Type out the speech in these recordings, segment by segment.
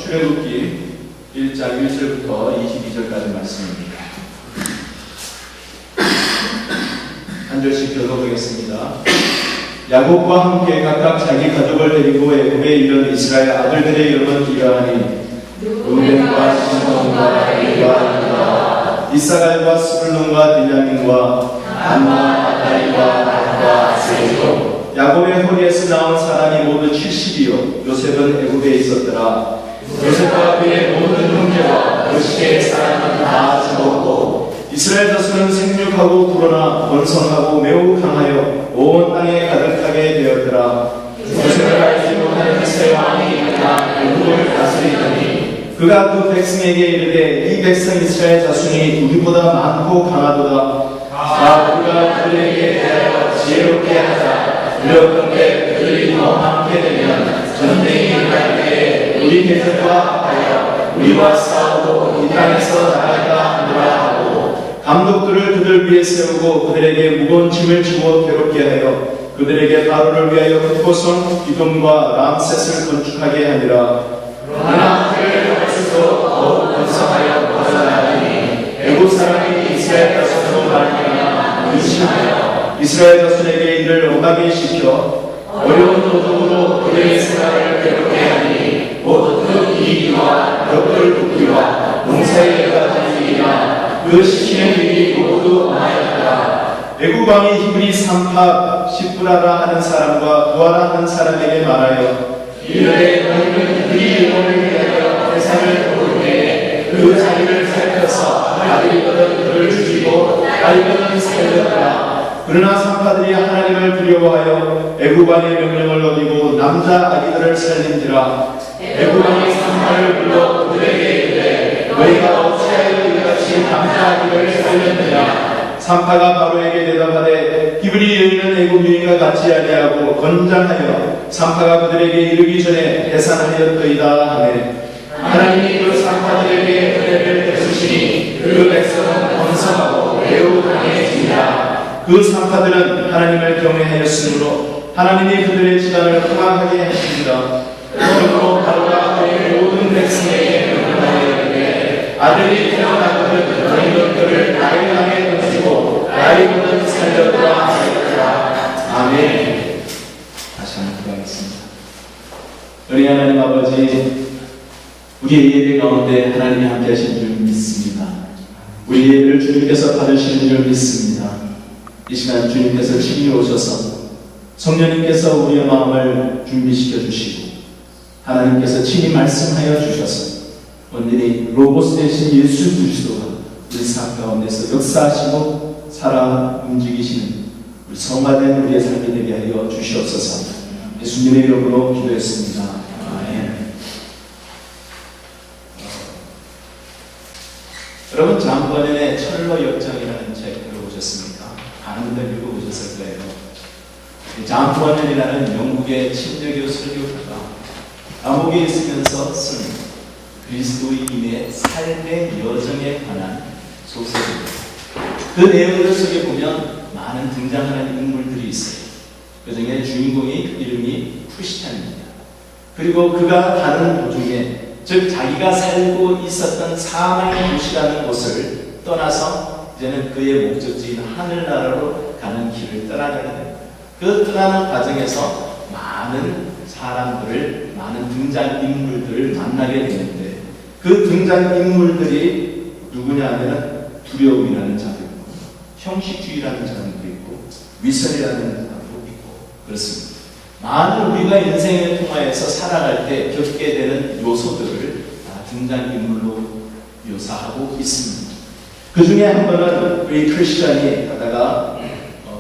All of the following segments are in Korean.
출애굽기 1장 1절부터 22절까지 말씀입니다. 한 절씩 읽어보겠습니다. 야곱과 함께 각각 자기 가족을 데리고 애굽에 이른 이스라엘 아들들의 이름은 이러하니 루벤과 시므온과 레위와 유다, 이사갈과 스불론과 빌냐민과 단과 나달리와 갓과 세불론. 야곱의 허리에서 나온 사람이 모두 70이요 요셉은 애굽에 있었더라. 요셉과 그의 모든 형제와 그 시대의 사람은 다 죽었고 이스라엘 자손은 생육하고 불어나 번성하고 매우 강하여 온 땅에 가득하게 되었더라. 요셉을 알지 못하는 새 왕이 일어나 애굽을 다스리더니 그가 그 백성에게 이르되 이 백성 이스라엘 자손이 우리보다 많고 강하도다. 우리가 그들에게 대하여 지혜롭게 하자. 그렇건대 그들이 더 많게 되면 전쟁이 일어날 때에 우리 대적과 합하여 우리와 싸우고 이 땅에서 나갈까 하노라 하고 감독들을 그들 위에 세우고 그들에게 무거운 짐을 주어 괴롭게 하여 그들에게 바로를 위하여 흑보성 기돔과 람셋을 건축하게 하니라. 그러나 그를 스스로 더욱 번성하여 벗어나더니 애굽 사람이 이스라엘 자손으로 말미암아 의심하여 이스라엘 자손에게 이를 엄하게 시켜 어려운 노동으로 그들의 생활을 괴롭게 하니 곧 그 이익과 벽돌 굽기와 농사의 여러 가지 일이나 그 시키는 일이 모두 엄하였더라. 애굽 왕이 히브리 삼파 시브라라 하는 사람과 부하라 하는 사람에게 말하여 이르되 너희는 이 영혼을 위하여 세상을 도울 때에 그 자리를 살펴서 아들이거든 그를 죽이고 딸이거든 살렸더라. 그러나 삼파들이 하나님을 두려워하여 애굽 왕의 명령을 어기고 남자 아기들을 살린지라. 애굽 왕이 삼파를 불러 그들에게 이르되 너희가 어찌하여 이같이 남자 아기를 살렸느냐. 삼파가 바로에게 대답하되 히브리 여인은 애굽 여인과 같이 아니하고 건장하여 삼파가 그들에게 이르기 전에 해산하였더이다 하네. 하나님이 그 삼파들에게 은혜를 베푸시니 그 백성은 번성하고 매우 강해지니라. 그 삼파들은 하나님을 경외하였으므로 하나님이 그들의 집안을 흥왕하게 하십니다. 그러므로 바로가 그의 모든 백성에게 명령하였는데 아들이 태어나거든 너희는 그를 나의 땅에 던지고 나이거든 살려두라 하였더라. 아멘. 다시 한번 기도하겠습니다. 우리 하나님 아버지, 우리의 예배 가운데 하나님이 함께 하신 줄 믿습니다. 우리 예배를 주님께서 받으시는 줄 믿습니다. 이 시간 주님께서 친히 오셔서 성령님께서 우리의 마음을 준비시켜 주시고 하나님께서 친히 말씀하여 주셔서 온전히 로고스 되신 예수 그리스도가 우리 삶 가운데서 역사하시고 살아 움직이시는 우리 성화된 우리의 삶이 되게 하여 주시옵소서. 예수님의 이름으로 기도했습니다. 아멘. 여러분, 장관의 철로 역정이라는 책 들어보셨습니까? 많은 분들 읽어보셨을 거예요. 존 버넷이라는 영국의 침례교 설교가가 감옥에 있으면서 쓴 그리스도인의 삶의 여정에 관한 소설입니다. 그 내용들 속에 보면 많은 등장하는 인물들이 있어요. 그 중에 주인공의 이름이 크리스찬입니다. 그리고 그가 가는 도중에, 즉 자기가 살고 있었던 사망의 도시라는 곳을 떠나서 이제는 그의 목적지인 하늘나라로 가는 길을 떠나게 됩니다. 그 떠나는 과정에서 많은 사람들을, 많은 등장인물들을 만나게 되는데 그 등장인물들이 누구냐 하면 두려움이라는 자도 있고 형식주의라는 자도 있고 위선이라는 자도 있고 그렇습니다. 많은 우리가 인생을 통하여서 살아갈 때 겪게 되는 요소들을 등장인물로 묘사하고 있습니다. 그 중에 한 번은 우리 크리스찬이 가다가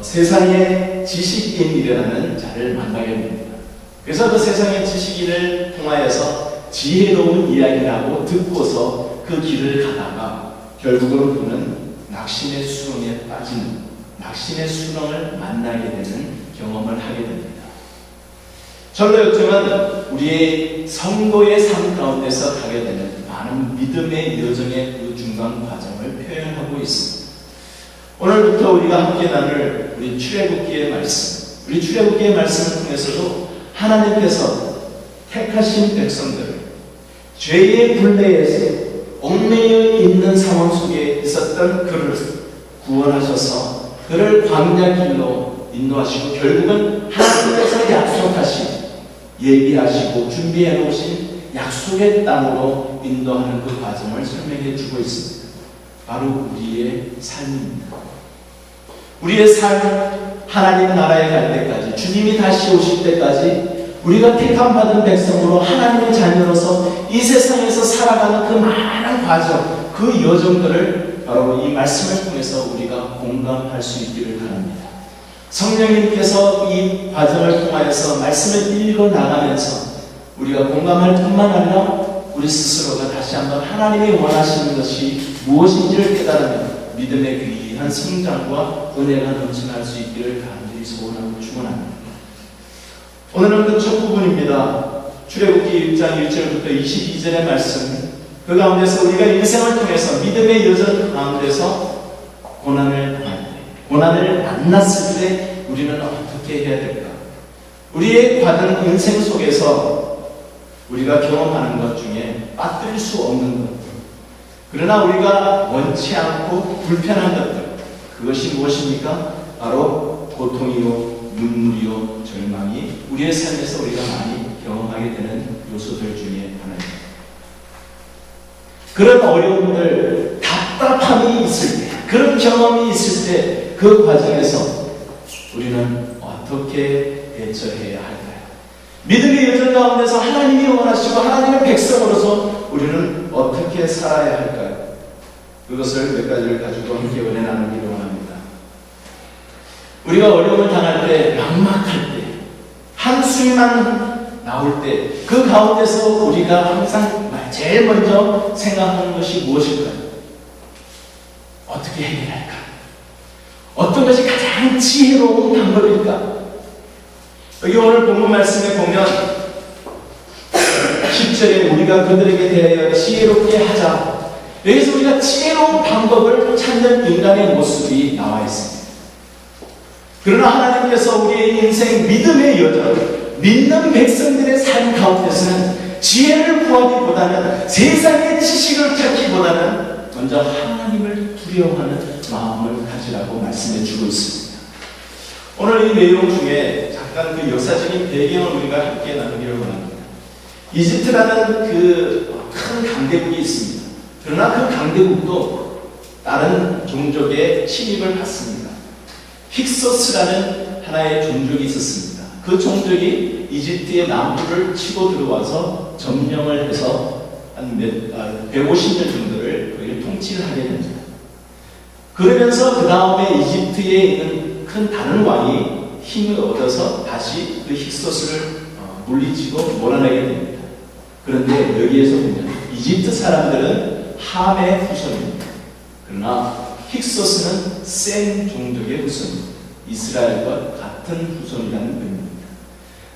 세상의 지식인이라는 자를 만나게 됩니다. 그래서 그 세상의 지식인을 통하여서 지혜로운 이야기를 하고 듣고서 그 길을 가다가 결국으로 그는 낙심의 수렁에 빠지는, 낙심의 수렁을 만나게 되는 경험을 하게 됩니다. 철로 역정은 우리의 성도의 삶 가운데서 가게 되는 많은 믿음의 여정의 그 중간 과정을 표현하고 있습니다. 오늘부터 우리가 함께 나눌 우리 출애굽기의 말씀, 우리 출애굽기의 말씀을 통해서도 하나님께서 택하신 백성들을 죄의 굴레에서 얽매여 있는 상황 속에 있었던 그를 구원하셔서 그를 광야 길로 인도하시고 결국은 하나님께서 약속하신 예비하시고 준비해 놓으신 약속의 땅으로 인도하는 그 과정을 설명해 주고 있습니다. 바로 우리의 삶입니다. 우리의 삶, 하나님 나라에 갈 때까지, 주님이 다시 오실 때까지 우리가 택함받은 백성으로 하나님의 자녀로서 이 세상에서 살아가는 그 많은 과정, 그 여정들을 바로 이 말씀을 통해서 우리가 공감할 수 있기를 바랍니다. 성령님께서 이 과정을 통하여서 말씀을 읽어 나가면서 우리가 공감할 뿐만 아니라 우리 스스로가 다시 한번 하나님이 원하시는 것이 무엇인지를 깨달으며 믿음의 귀한 성장과 은혜가 넘쳐날 수 있기를 간절히 소원하고 축원합니다. 오늘은 그 첫 부분입니다. 출애굽기 1장 1절부터 22절의 말씀, 그 가운데서 우리가 인생을 통해서 믿음의 여정 가운데서 고난을 당할 때, 고난을 만났을 때 우리는 어떻게 해야 될까? 우리의 받은 인생 속에서 우리가 경험하는 것 중에 빠뜨릴 수 없는 것, 그러나 우리가 원치 않고 불편한 것들, 그것이 무엇입니까? 바로 고통이요, 눈물이요, 절망이 우리의 삶에서 우리가 많이 경험하게 되는 요소들 중에 하나입니다. 그런 어려움들, 답답함이 있을 때, 그런 경험이 있을 때 그 과정에서 우리는 어떻게 대처해야 할까요? 믿음의 여정 가운데서 하나님이 원하시고 하나님의 백성으로서 우리는 어떻게 살아야 할까요? 그것을 몇 가지를 가지고 함께 은혜 나누기를 원합니다. 우리가 어려움을 당할 때, 막막할 때, 한숨만 나올 때, 그 가운데서 우리가 항상 제일 먼저 생각하는 것이 무엇일까요? 어떻게 해결할까? 어떤 것이 가장 지혜로운 방법일까? 여기 오늘 본문 말씀에 보면 10절에 우리가 그들에게 대하여 지혜롭게 하자, 여기서 우리가 지혜로운 방법을 찾는 인간의 모습이 나와 있습니다. 그러나 하나님께서 우리의 인생 믿음의 여정, 믿는 백성들의 삶 가운데서는 지혜를 구하기보다는 세상의 지식을 찾기보다는 먼저 하나님을 두려워하는 마음을 가지라고 말씀해 주고 있습니다. 오늘 이 내용 중에 잠깐 그 역사적인 배경을 우리가 함께 나누기를 원합니다. 이집트라는 그 큰 강대국이 있습니다. 그러나 그 강대국도 다른 종족의 침입을 받습니다. 힉소스라는 하나의 종족이 있었습니다. 그 종족이 이집트의 남부를 치고 들어와서 점령을 해서 한 150년 정도를 거기를 통치를 하게 됩니다. 그러면서 그 다음에 이집트에 있는 큰 다른 왕이 힘을 얻어서 다시 그 힉소스를 물리치고 몰아내게 됩니다. 그런데 여기에서 보면 이집트 사람들은 함의 후손입니다. 그러나 힉소스는 셈 종족의 후손입니다. 이스라엘과 같은 후손이라는 의미입니다.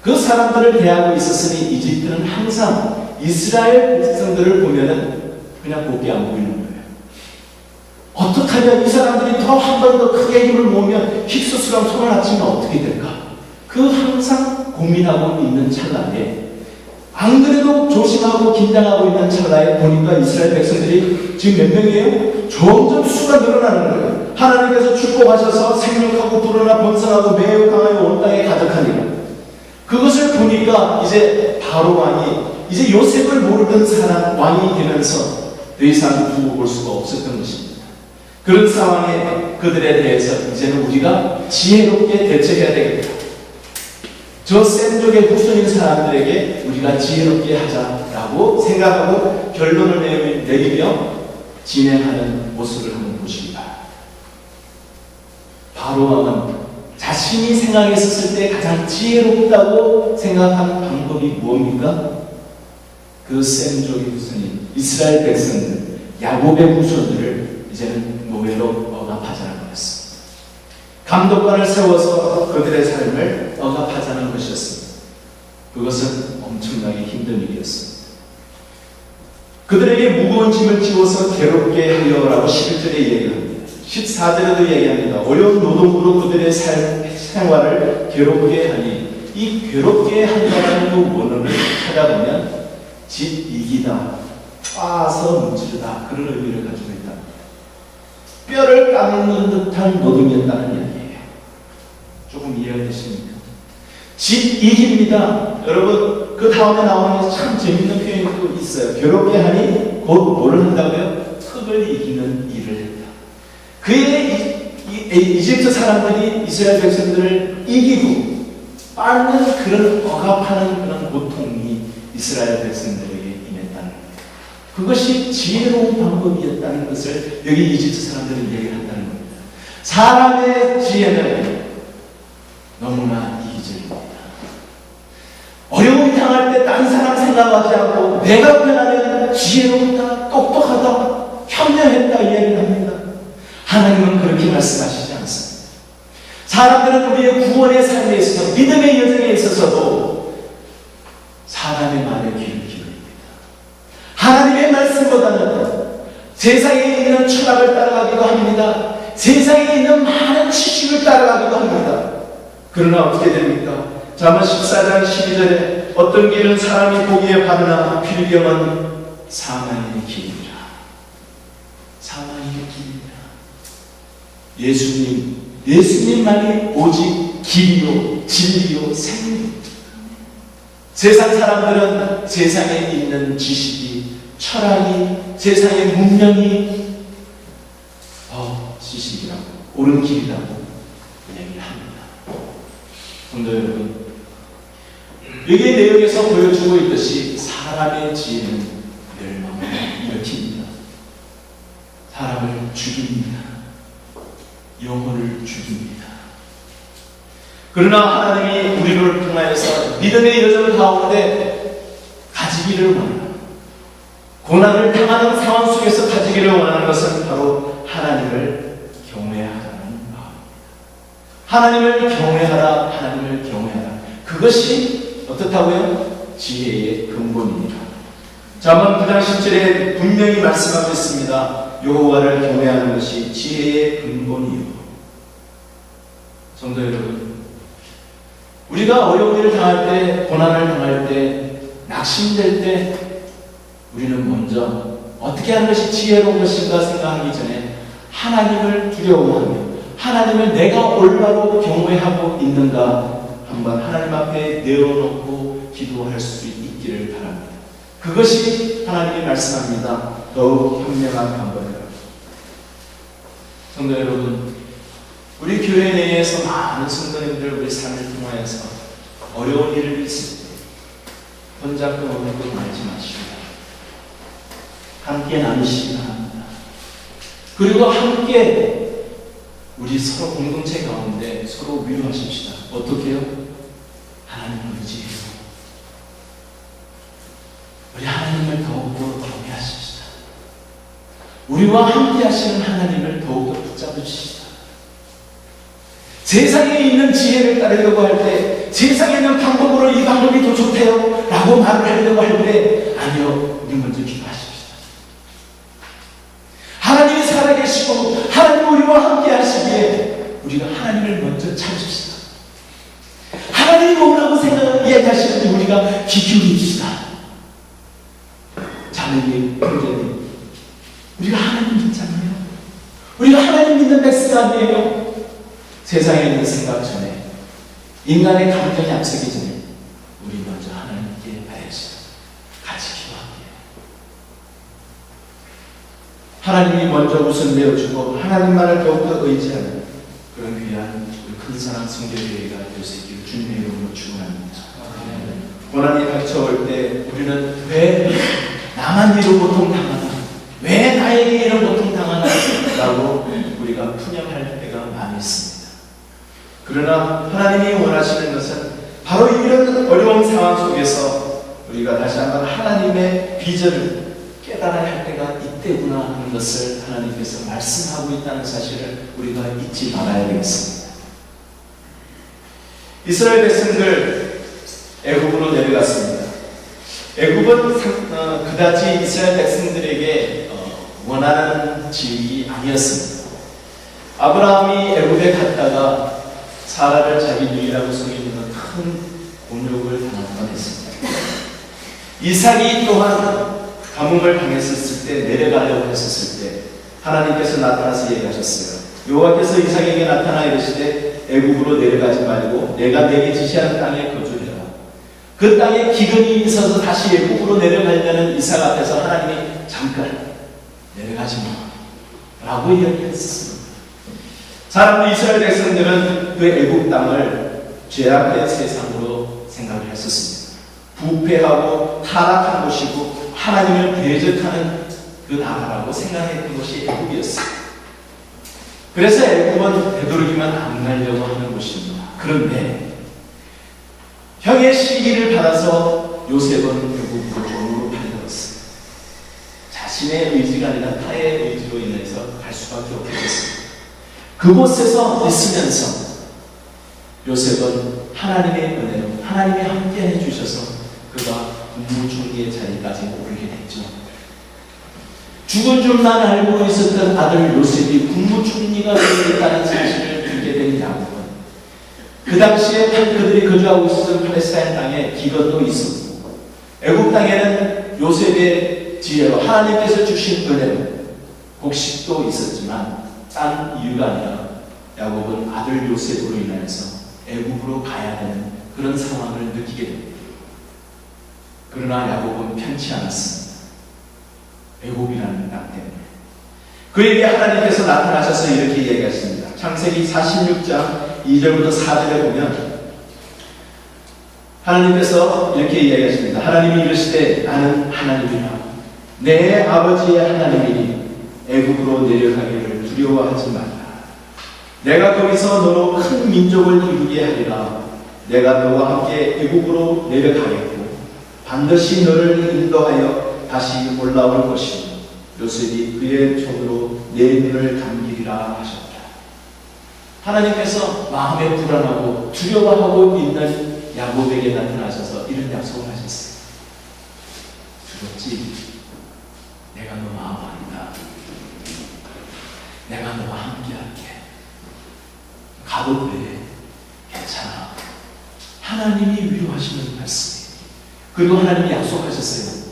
그 사람들을 대하고 있었으니 이집트는 항상 이스라엘 백성들을 보면은 그냥 곱게 안 보이는 거예요. 어떻게 하면 이 사람들이 더 한 번 더 크게 힘을 모으면 힉소스랑 손을 합치면 어떻게 될까? 그 항상 고민하고 있는 찰나에, 안 그래도 조심하고 긴장하고 있는 찰나에 보니까 이스라엘 백성들이 지금 몇 명이에요? 점점 수가 늘어나는 거예요. 하나님께서 축복하셔서 생육하고 불어나 번성하고 매우 강하여 온 땅에 가득하니라. 그것을 보니까 이제 바로 왕이 이제 요셉을 모르던 사람 왕이 되면서 더 이상 두고 볼 수가 없었던 것입니다. 그런 상황에 그들에 대해서 이제는 우리가 지혜롭게 대처해야 되겠다. 저 셈족의 후손인 사람들에게 우리가 지혜롭게 하자라고 생각하고 결론을 내리며 진행하는 모습을 한번 보시기 바랍니다. 바로 왕은 자신이 생각했었을 때 가장 지혜롭다고 생각한 방법이 무엇입니까? 그 셈족의 후손인 이스라엘 백성들, 야곱의 후손들을 이제는 노예로 억압하자는 거였습니다. 감독관을 세워서 그들의 삶을 억압하자는 것이었습니다. 그것은 엄청나게 힘든 일이었습니다. 그들에게 무거운 짐을 지워서 괴롭게 하려라고 11절에 얘기합니다. 14절에도 얘기합니다. 어려운 노동으로 그들의 생활을 괴롭게 하니, 이 괴롭게 한다는 그 원어를 찾아보면 집 이기다, 빻아서 문지르다 그런 의미를 가지고 있다. 뼈를 깎는 듯한 노동이었다는 이야기예요. 조금 이해가 되십니까? 집 이깁니다. 여러분 그 다음에 나오는 참 재밌는 표현도 있어요. 괴롭게 하니 곧 뭐를 한다고요? 흙을 이기는 일을 했다. 그의 이집트 사람들이 이스라엘 백성들을 이기고 빻는 그런 억압하는 그런 고통이 이스라엘 백성들에게 임했다는 거예요. 그것이 지혜로운 방법이었다는 것을 여기 이집트 사람들은 이야기를 한다는 겁니다. 사람의 지혜는 너무나 이기적입니다. 어려움이 당할 때 다른 사람 생각하지 않고 내가 편하면 지혜롭다, 똑똑하다, 현명했다 이야기를 합니다. 하나님은 그렇게 말씀하시지 않습니다. 사람들은 우리의 구원의 삶에 있어서 믿음의 여정에 있어서도 사람의 말에 귀를 기울입니다. 하나님의 말씀보다는 세상에 있는 철학을 따라가기도 합니다. 세상에 있는 많은 지식을 따라가기도 합니다. 그러나 어떻게 됩니까? 잠언 14장 12절에 어떤 길은 사람이 보기에 바르나 필경은 사망의 길이라. 사망의 길이라. 예수님만이 오직 길이요 진리요 생명입니다. 세상 사람들은 세상에 있는 지식이, 철학이, 세상의 문명이 지식이라고, 옳은 길이라고 이야기를 합니다. 성도 여러분, 여기의 내용에서 보여주고 있듯이 사람의 지혜는 멸망을 일으킵니다. 사람을 죽입니다. 영혼을 죽입니다. 그러나 하나님이 우리를 통하여서 믿음의 여정 가운데 가지기를 원하는, 고난을 당하는 상황 속에서 가지기를 원하는 것은 바로 하나님을 경외하라는 마음입니다. 하나님을 경외하라, 하나님을 경외하라. 그것이 어떻다고요? 지혜의 근본입니다. 잠언 9장 10절에 분명히 말씀하고 있습니다. 여호와를 경외하는 것이 지혜의 근본이요. 성도 여러분, 우리가 어려운 일을 당할 때, 고난을 당할 때, 낙심될 때 우리는 먼저 어떻게 하는 것이 지혜로운 것인가 생각하기 전에 하나님을 두려워하며 하나님을 내가 올바로 경외하고 있는가 한번 하나님 앞에 내어놓고 기도할 수 있기를 바랍니다. 그것이 하나님이 말씀합니다. 더욱 현명한 방법이다. 성도 여러분, 우리 교회 내에서 많은 성도님들 우리 삶을 통하여서 어려운 일을 있을 때 혼자 끊어놓고 말지 마시고 함께 나누시기 바랍니다. 그리고 함께 우리 서로 공동체 가운데 서로 위로하십시다. 어떻게요? 하나님을 의지해서 우리 하나님을 더욱더 경외하십시다. 우리와 함께 하시는 하나님을 더욱더 붙잡으십시다. 세상에 있는 지혜를 따르려고 할 때, 세상에 있는 방법으로 이 방법이 더 좋대요 라고 말을 하려고 할 때, 아니요, 우리 먼저 기도하십시다. 하나님이 살아계시고 하나님 우리와 함께 하시기에 우리가 하나님을 먼저 찾읍시다. 하나님이 뭐라고 이야기하시는지 우리가 귀 기울입시다. 자매님, 형제님, 우리가 하나님 믿잖아요. 우리가 하나님 믿는 백성 아니에요. 세상에 있는 생각 전에, 인간의 감정이 앞서기 전에 우리 먼저 하나님께 바라시다. 같이 기도할게요. 하나님이 먼저 우선 내어주고 하나님만을 더욱더 의지하는 그런 귀한 우리 큰 사랑 성결교회가 될 수 있기를 주님의 이름으로 축원합니다. 고난이 닥쳐올 때 우리는 왜 나만 이런 고통당하나, 왜 나에게 이런 고통당하나 라고 우리가 푸념할 때가 많이 있습니다. 그러나 하나님이 원하시는 것은 바로 이런 어려운 상황 속에서 우리가 다시 한번 하나님의 비전을 깨달아야 할 때가 이때구나 하는 것을 하나님께서 말씀하고 있다는 사실을 우리가 잊지 말아야 되겠습니다. 이스라엘 백성들 애굽으로 내려갔습니다. 애굽은 그다지 이스라엘 백성들에게 원하는 지역이 아니었습니다. 아브라함이 애굽에 갔다가 사라를 자기 누이라고 속이는 큰 곤욕을 당할 뻔했습니다. 이삭이 또한 가뭄을 당했었을 때, 내려가려고 했었을 때 하나님께서 나타나서 얘기하셨어요. 여호와께서 이삭에게 나타나 이르시되 애굽으로 내려가지 말고 내가 내게 지시하는 땅에 거주해라. 그 땅에 기근이 있어서 다시 애굽으로 내려가려는 이삭 앞에서 하나님이 잠깐 내려가지 마 라고 이야기했습니다. 사람들 이스라엘 백성들은 그 애굽 땅을 죄악의 세상으로 생각을 했었습니다. 부패하고 타락한 곳이고 하나님을 대적하는 그 나라라고 생각했던 것이 애굽이었어요. 그래서 애굽은 되도록이면 안 가려고 하는 곳입니다. 그런데 형의 시기를 받아서 요셉은 애굽으로 종으로 팔려갔어요. 자신의 의지가 아니라 타의 의지로 인해서 갈 수밖에 없게 됐습니다. 그곳에서 있으면서 요셉은 하나님의 은혜로 하나님이 함께 해주셔서 그가 국무총리의 자리까지 오르게 됐죠. 죽은 줄만 알고 있었던 아들 요셉이 국무총리가 되겠다는 사실을 듣게 된 야곱은 그 당시에 그들이 거주하고 있었던 팔레스타인 땅에 기근도 있었고 애굽 땅에는 요셉의 지혜로 하나님께서 주신 은혜로 곡식도 있었지만 딴 이유가 아니라 야곱은 아들 요셉으로 인하여서 애굽으로 가야 되는 그런 상황을 느끼게 됩니다. 그러나 야곱은 편치 않았습니다. 애굽이라는 땅 때문에. 그에게 하나님께서 나타나셔서 이렇게 얘기하십니다. 창세기 46장 2절부터 4절에 보면 하나님께서 이렇게 이야기하십니다. 하나님이 이르시되 나는 하나님이라 내 아버지의 하나님이니 애굽으로 내려가기를 두려워하지 말라. 내가 거기서 너로 큰 민족을 이루게 하리라. 내가 너와 함께 애굽으로 내려가겠고 반드시 너를 인도하여 다시 올라올 것이고 요셉이 그의 손으로 내 눈을 감기리라 하셨다. 하나님께서 마음에 불안하고 두려워하고 있는 야곱에게 나타나셔서 이런 약속을 하셨어요. 두렵지? 내가 너 마음 안다. 내가 너와 함께 할게. 가도 돼. 괜찮아. 하나님이 위로하시는 말씀이에요. 그리고 하나님이 약속하셨어요.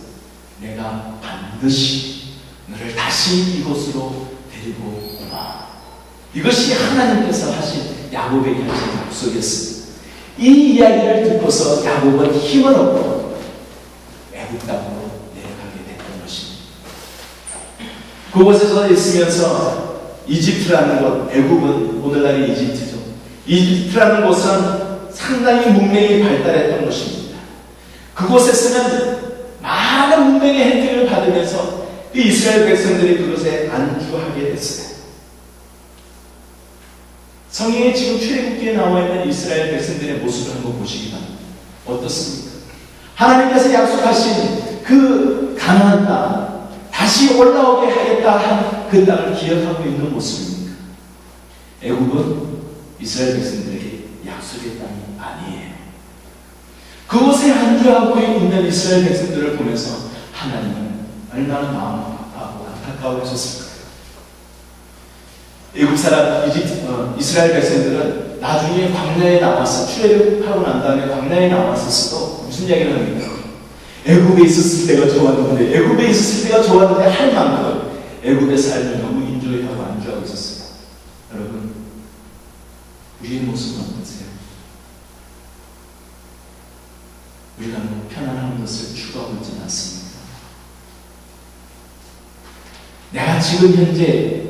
내가 반드시 너를 다시 이곳으로 데리고 오마. 이것이 하나님께서 하신 야곱에게 하신 약속이었습니다. 이 이야기를 듣고서 야곱은 힘을 얻고 애굽 땅으로 내려가게 됐던 것입니다. 그곳에서 있으면서 이집트라는 곳, 애굽은 오늘날의 이집트죠. 이집트라는 곳은 상당히 문명이 발달했던 것입니다. 그곳에서는 많은 문명의 혜택을 받으면서 이스라엘 백성들이 그곳에 안주하게 됐어요. 성경에 지금 출애굽기에 나와 있는 이스라엘 백성들의 모습을 한번 보시기 바랍니다. 어떻습니까? 하나님께서 약속하신 그 가나안 땅, 다시 올라오게 하겠다 한 그 땅을 기억하고 있는 모습입니다. 애굽은 이스라엘 백성들에게 약속의 땅이 아니에요. 그곳에 안주하고 있는 이스라엘 백성들을 보면서 하나님은 얼마나 마음이 아파하고 안타까워하셨을까요? 애굽 사람, 이스라엘 백성들은 나중에 광야에 남아서 출애굽하고 난 다음에 광야에 남았었어도 무슨 이야기를 합니까? 애굽에 있었을 때가 좋았는데, 애굽에 있었을 때가 좋았는데 할 만큼 애굽의 삶을 너무 인조이하고 안주하고 있었어요. 여러분, 우리의 모습은 어떠세요? 우리가 너무 편안한 것을 추구하고 있지는 않습니다. 내가 지금 현재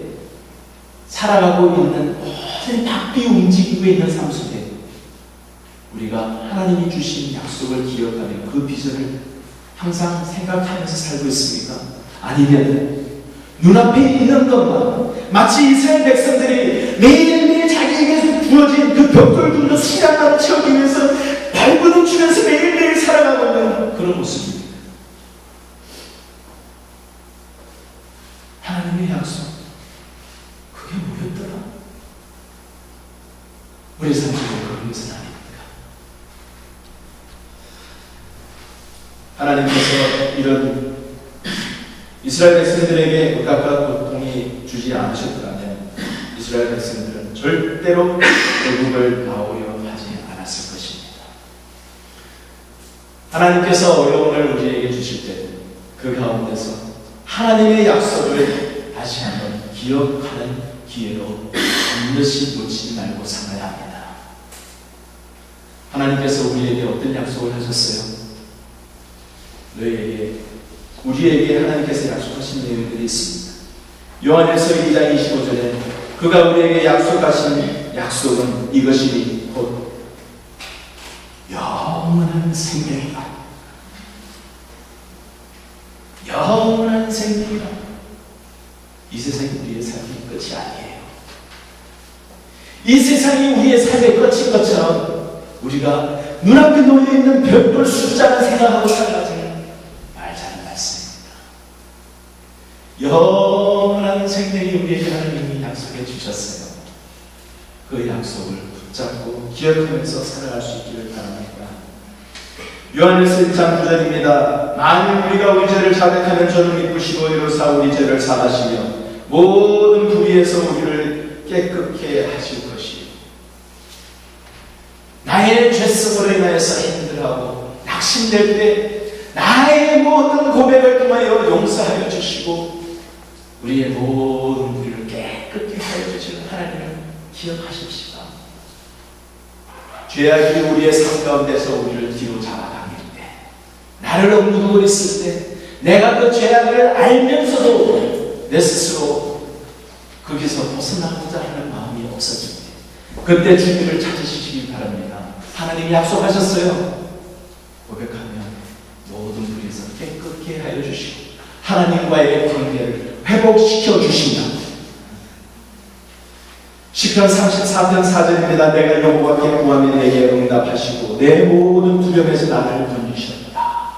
살아가고 있는 모든 바삐 움직이고 있는 삶 속에 우리가 하나님이 주신 약속을 기억하며 그 비전을 항상 생각하면서 살고 있습니까? 아니면 눈앞에 있는 것만 마치 이스라엘 백성들이 매일매일 자기에게 주어진 그 벽돌들로 시간만을 채우기 위해서 발버둥 치면서 매일매일 살아가고 있는 그런 모습입니다. 하나님의 약속, 그게 뭐였더라? 우리 삶 속에 그런 것은 아닙니까? 하나님께서 이런 이스라엘 백성들에게 억압과 고통이 주지 않으셨더라면 이스라엘 백성들은 절대로 애굽을 나오려 하지 않았을 것입니다. 하나님께서 어려움을 우리에게 주실 때 그 가운데서 하나님의 약속을 다시 한번 기억하는 기회로 반드시 놓치지 말고 살아야 합니다. 하나님께서 우리에게 어떤 약속을 하셨어요? 우리에게 하나님께서 약속하신 내용들이 있습니다. 요한일서 2장 25절에 그가 우리에게 약속하신 약속은 이것이니 곧 영원한 생명이다. 영원한 생명이다. 이 세상이 우리의 삶의 끝이 아니에요. 이 세상이 우리의 삶의 끝인 것처럼 우리가 눈앞에 놓여있는 별별 숫자를 생각하고 살아가지는 말자는 말씀입니다. 영원한 생명이 우리에게 하나님이 약속해 주셨어요. 그 약속을 붙잡고 기억하면서 살아갈 수 있기를 바랍니다. 요한일서 1장 9절입니다. 만일 우리가 우리 죄를 자백하면 저는 믿으시고 이로써 우리 죄를 사하시며 모든 불의에서 우리를 깨끗게 하실 것이요. 나의 죄성으로 인하여서 힘들어하고 낙심될 때 나의 모든 고백을 통하여 용서하여 주시고 우리의 모든 불의를 깨끗게 하여 주시는 하나님을 기억하십시오. 죄악이 우리의 삶 가운데서 우리를 뒤로 잡아당길 때, 나를 억누르고 있을 때, 내가 그 죄악을 알면서도 내 스스로 거기서 벗어나고자 하는 마음이 없어질 때, 그때 주님을 찾으시기 바랍니다. 하나님이 약속하셨어요. 고백하면 모든 불의에서 깨끗게 하여 주시고 하나님과의 관계를 회복시켜 주신다. 시편 34편 4절입니다. 내가 여호와께 구하면 내게 응답하시고 내 모든 두려움에서 나를 건지셨다.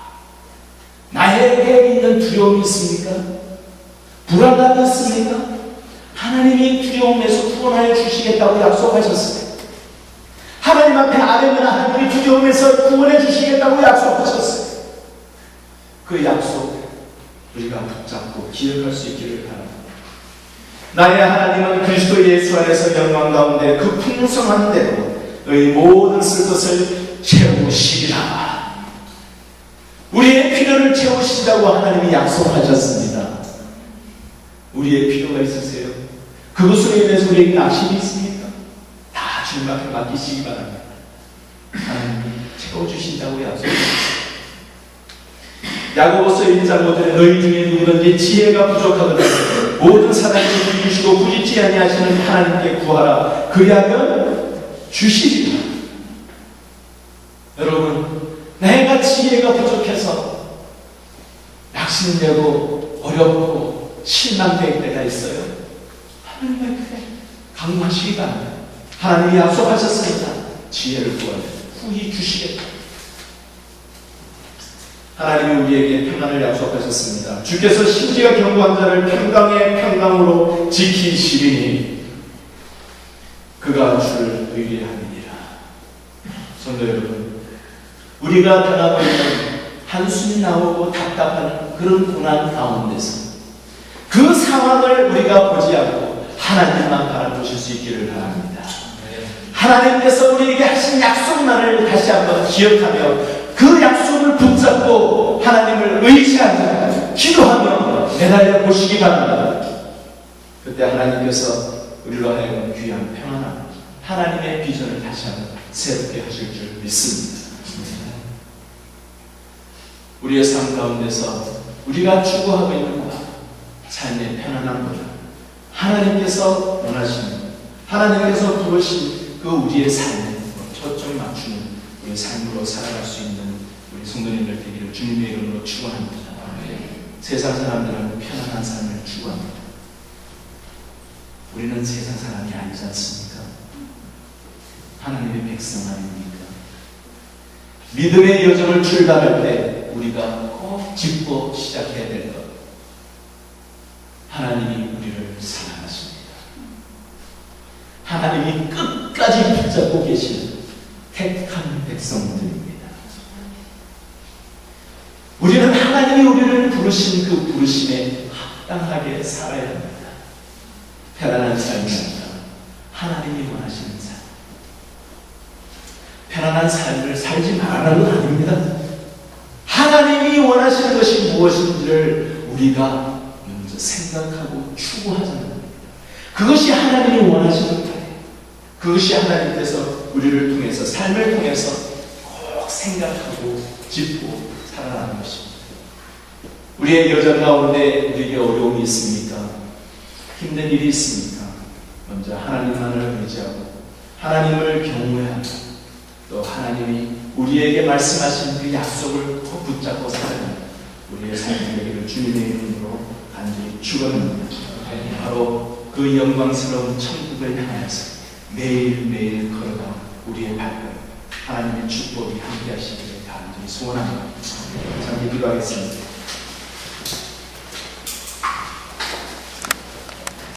나에게 있는 두려움이 있습니까? 불안함이 있습니까? 하나님이 두려움에서 구원하여 주시겠다고 약속하셨어요. 하나님 앞에 아뢰면 하나님이 두려움에서 구원해 주시겠다고 약속하셨어요. 그 약속 우리가 붙잡고 기억할 수 있기를 바랍니다. 나의 하나님은 그리스도 예수 안에서 영광 가운데 그 풍성한 대로 너희 모든 쓸 것을 채우시리라. 우리의 필요를 채우신다고 하나님이 약속하셨습니다. 우리의 필요가 있으세요? 그것으로 인해서 우리에게 낙심이 있습니까? 다 주님 앞에 맡기시기 바랍니다. 하나님이 채워주신다고 약속하셨습니다. 야고보서 1장 5절에 너희 중에 누구든지 지혜가 부족하거든 모든 사람이 주시고 부짓지 아니하시는 하나님께 구하라. 그리하면 주시리라. 여러분, 내가 지혜가 부족해서 낙심되고 어렵고 실망될 때가 있어요. 하나님 앞에 강구하시기 바랍니다. 하나님이 약속하셨습니다. 지혜를 구하면 후히 주시겠다. 하나님이 우리에게 평안을 약속하셨습니다. 주께서 심지어 견고한 자를 평강의 평강으로 지키시리니 그가 주를 의뢰하느니라. 성도 여러분, 우리가 당하고 있는 한숨이 나오고 답답한 그런 고난 가운데서 그 상황을 우리가 보지 않고 하나님만 바라보실 수 있기를 바랍니다. 하나님께서 우리에게 하신 약속만을 다시 한번 기억하며 그 약속을 붙잡고 하나님을 의지하며 기도하며 매달려 보시기 바랍니다. 그때 하나님께서 우리로 하여금 귀한 평안함, 하나님의 비전을 다시 한번 새롭게 하실 줄 믿습니다. 우리의 삶 가운데서 우리가 추구하고 있는 것, 삶의 편안함보다 하나님께서 원하시는, 하나님께서 부르신 그 우리의 삶에 초점 맞추는 우리 삶으로 살아갈 수 있는 우리 성도님들 되기를 주님의 이름으로 축원합니다. 세상 사람들은 편안한 삶을 추구합니다. 우리는 세상 사람이 아니지 않습니까? 하나님의 백성 아닙니까? 믿음의 여정을 출발할 때 우리가 꼭 짚고 시작해야 될 것, 하나님이 우리를 사랑하십니다. 하나님이 끝까지 붙잡고 계시는 택한 백성들입니다. 우리는 하나님이 우리를 부르신 그 부르심에 합당하게 살아야 합니다. 편안한 삶이 아니라 하나님이 원하시는 삶. 편안한 삶을 살지 말라는 건 아닙니다. 하나님이 원하시는 것이 무엇인지를 우리가 먼저 생각하고 추구하자는 거예요. 그것이 하나님이 원하시는 거예요. 그것이 하나님께서 우리를 통해서, 삶을 통해서 꼭 생각하고 짚고 살아가는 것입니다. 우리의 여정 가운데 우리에게 어려움이 있습니까? 힘든 일이 있습니까? 먼저 하나님만을 의지하고 하나님을 경외하고 또 하나님이 우리에게 말씀하신 그 약속을 꼭 붙잡고 살아가는 우리의 삶이 되기를 주님의 이름으로 간절히 축원합니다. 바로 그 영광스러운 천국을 향해서 매일매일 걸어가는 우리의 발걸음, 하나님의 축복이 함께 하시기를 간절히 소원합니다. 잠시 기도하겠습니다.